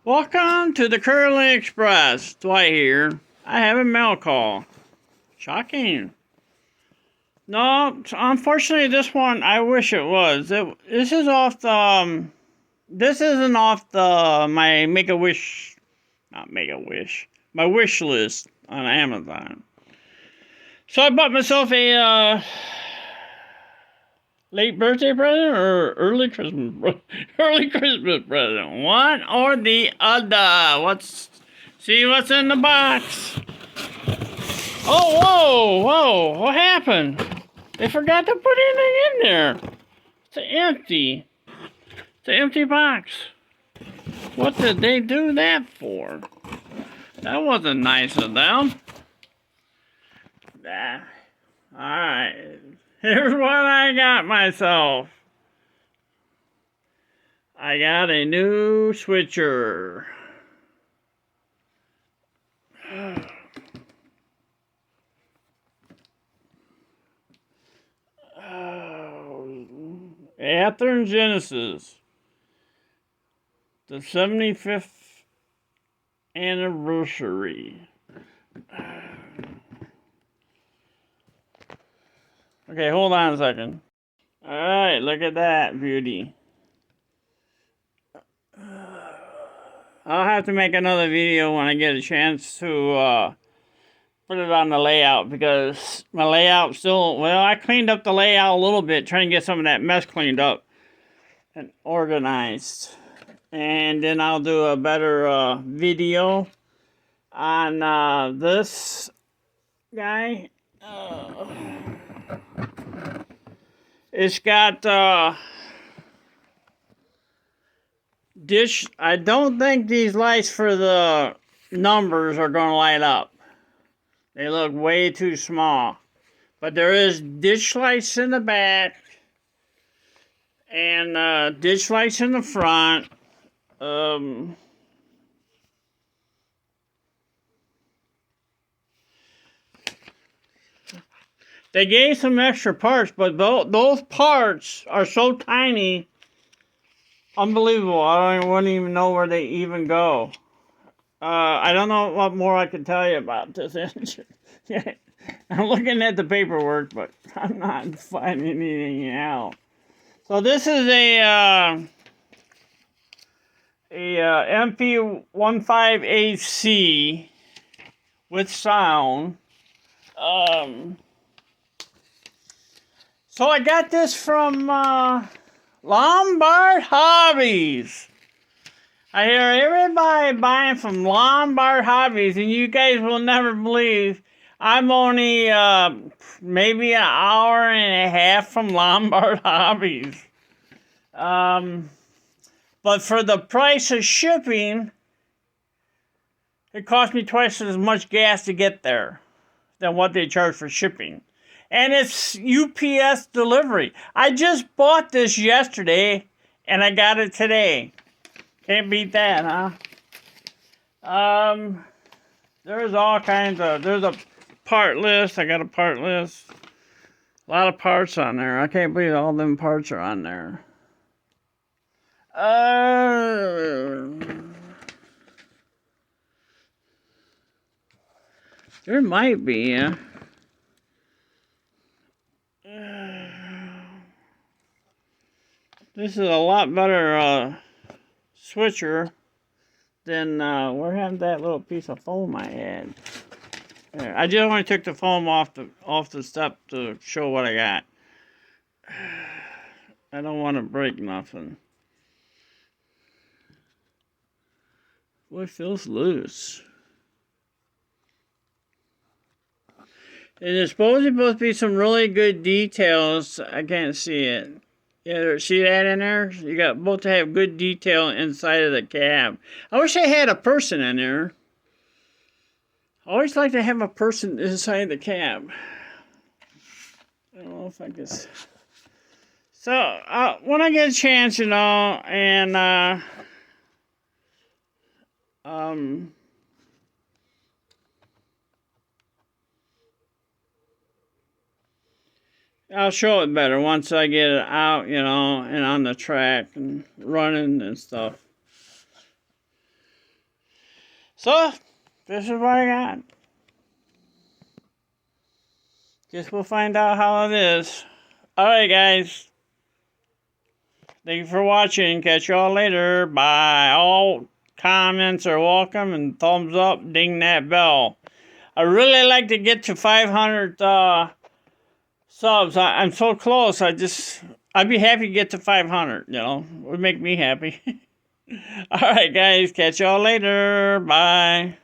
Welcome to the Curly Express. Dwight here. I have a mail call. Shocking. No, unfortunately, this one I wish it was. This is off the. This isn't off the my my wish list on Amazon. So I bought myself a late birthday present or early Christmas present. One or the other. See what's in the box. Oh, whoa, what happened? They forgot to put anything in there. It's an empty box. What did they do that for? That wasn't nice of them. Alright. Here's what I got myself. I got a new switcher. Athearn Genesis. The 75th anniversary. Okay, hold on a second. Alright, look at that beauty. I'll have to make another video when I get a chance to put it on the layout, because my layout still, well, I cleaned up the layout a little bit, trying to get some of that mess cleaned up and organized. And then I'll do a better video on this guy. It's got dish. I don't think these lights for the numbers are going to light up. They look way too small. But there is ditch lights in the back and ditch lights in the front. They gave some extra parts, but those parts are so tiny, unbelievable. Wouldn't even know where they even go. I don't know what more I can tell you about this engine. I'm looking at the paperwork, but I'm not finding anything out. So this is a MP15AC with sound. So I got this from Lombard Hobbies. I hear everybody buying from Lombard Hobbies, and you guys will never believe I'm only maybe an hour and a half from Lombard Hobbies. But for the price of shipping, it cost me twice as much gas to get there than what they charge for shipping. And it's UPS delivery. I just bought this yesterday, and I got it today. Can't beat that, huh? There's all kinds of, there's a part list. I got a part list. A lot of parts on there. I can't believe all them parts are on there. There might be, yeah. This is a lot better switcher than where had that little piece of foam I had. There, I just only took the foam off the step to show what I got. I don't want to break nothing. Boy, it feels loose. And there's supposed to be some really good details. I can't see it. Yeah, see that in there? You got both to have good detail inside of the cab. I wish I had a person in there. I always like to have a person inside the cab. I don't know if I can. So, when I get a chance, you know, and I'll show it better once I get it out, you know, and on the track and running and stuff. So, this is what I got. Guess we'll find out how it is. Alright, guys. Thank you for watching. Catch y'all later. Bye. All comments are welcome, and thumbs up. Ding that bell. I really like to get to 500 subs. I'm so close. I'd be happy to get to 500. You know, it would make me happy. Alright, guys. Catch y'all later. Bye.